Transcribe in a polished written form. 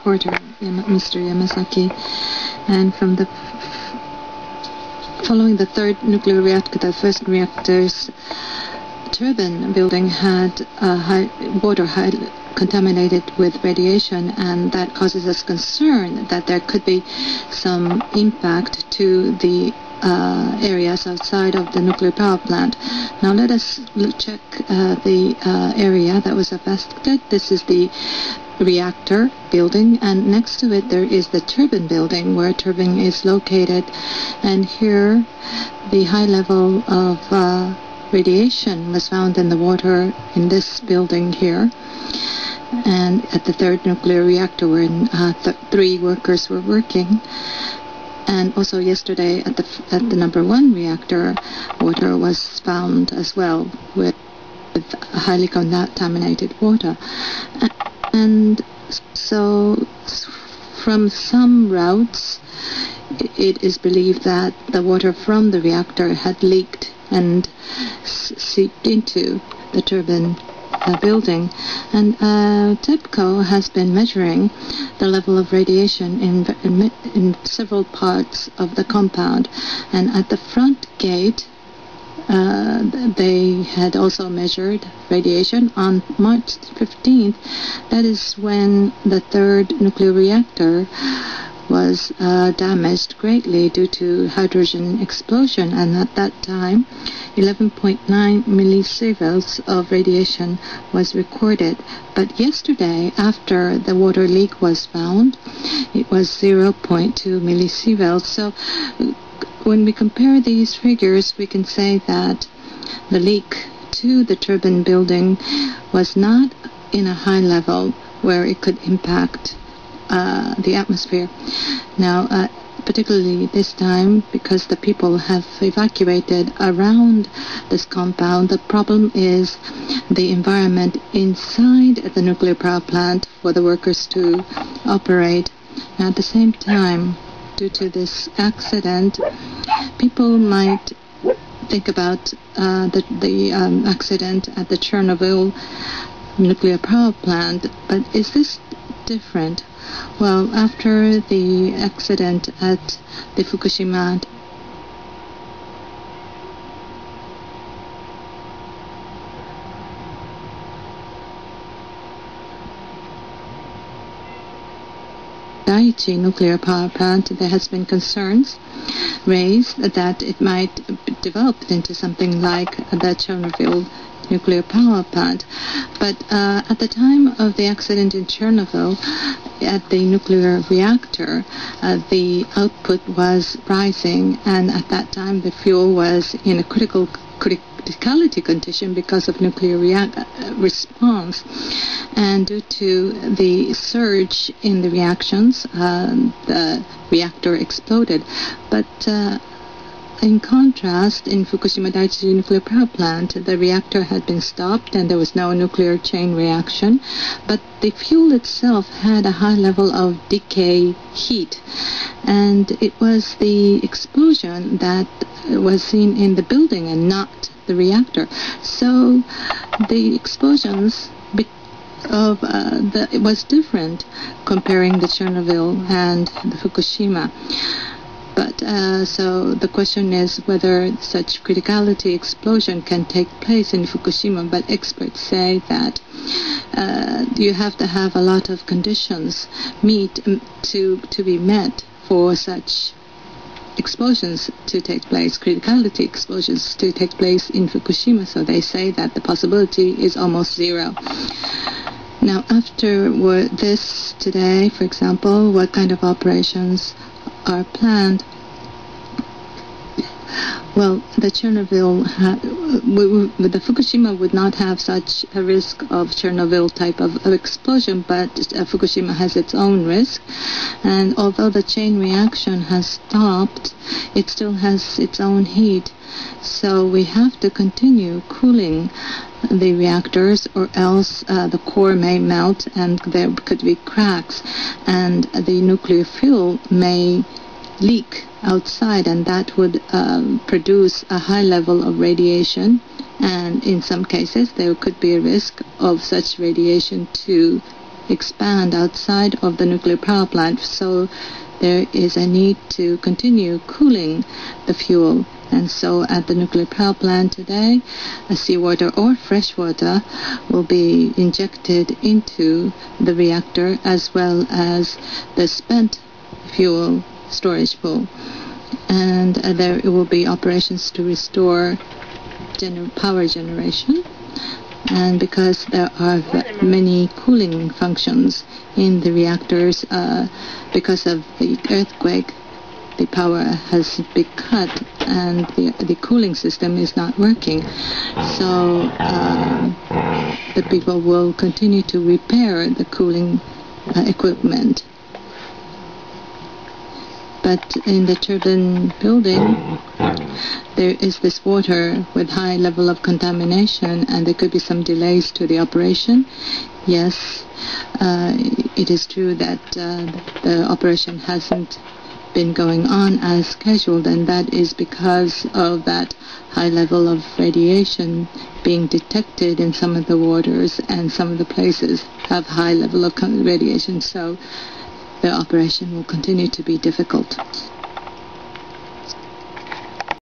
reporter, Mr. Yamazaki. And following the third nuclear reactor, the first reactor's turbine building had water contaminated with radiation, and that causes us concern that there could be some impact to the areas outside of the nuclear power plant. Now let us check the area that was affected. This is the reactor building, and next to it there is the turbine building where turbine is located, and here the high level of radiation was found in the water in this building here. And at the third nuclear reactor where 3 workers were working. And also yesterday at the number 1 reactor, water was found as well with highly contaminated water. And so from some routes, it is believed that the water from the reactor had leaked and seeped into the turbine building. And TEPCO has been measuring the level of radiation in several parts of the compound. And at the front gate, they had also measured radiation on March 15th. That is when the third nuclear reactor was damaged greatly due to hydrogen explosion, and at that time 11.9 millisieverts of radiation was recorded. But yesterday, after the water leak was found, it was 0.2 millisieverts. So when we compare these figures, we can say that the leak to the turbine building was not in a high level where it could impact the atmosphere. Now, particularly this time, because the people have evacuated around this compound, the problem is the environment inside the nuclear power plant for the workers to operate. At the same time, due to this accident, people might think about the accident at the Chernobyl nuclear power plant, but is this different? Well, after the accident at the Fukushima Daiichi nuclear power plant, there has been concerns raised that it might develop into something like the Chernobyl nuclear power plant. But at the time of the accident in Chernobyl, at the nuclear reactor, the output was rising, and at that time the fuel was in a criticality condition because of nuclear response. And due to the surge in the reactions, the reactor exploded. But in contrast, in Fukushima Daiichi nuclear power plant, the reactor had been stopped and there was no nuclear chain reaction, but the fuel itself had a high level of decay heat, and it was the explosion that was seen in the building and not the reactor. So the explosions it was different comparing the Chernobyl and the Fukushima. But so the question is whether such criticality explosion can take place in Fukushima. But experts say that you have to have a lot of conditions to be met for such explosions to take place, criticality explosions to take place in Fukushima. So they say that the possibility is almost zero. Now, after this today, for example, what kind of operations are planned? Well, the Fukushima would not have such a risk of Chernobyl type of explosion, but Fukushima has its own risk. And although the chain reaction has stopped, it still has its own heat. So we have to continue cooling the reactors, or else the core may melt and there could be cracks, and the nuclear fuel may leak outside, and that would produce a high level of radiation, and in some cases there could be a risk of such radiation to expand outside of the nuclear power plant, so there is a need to continue cooling the fuel. And so at the nuclear power plant today, seawater or fresh water will be injected into the reactor, as well as the spent fuel storage pool. And there will be operations to restore power generation. And because there are many cooling functions in the reactors, because of the earthquake, the power has been cut and the cooling system is not working. So the people will continue to repair the cooling equipment. But in the turbine building, there is this water with high level of contamination, and there could be some delays to the operation. Yes, it is true that the operation hasn't been going on as scheduled, and that is because of that high level of radiation being detected in some of the waters, and some of the places have high level of radiation, so the operation will continue to be difficult.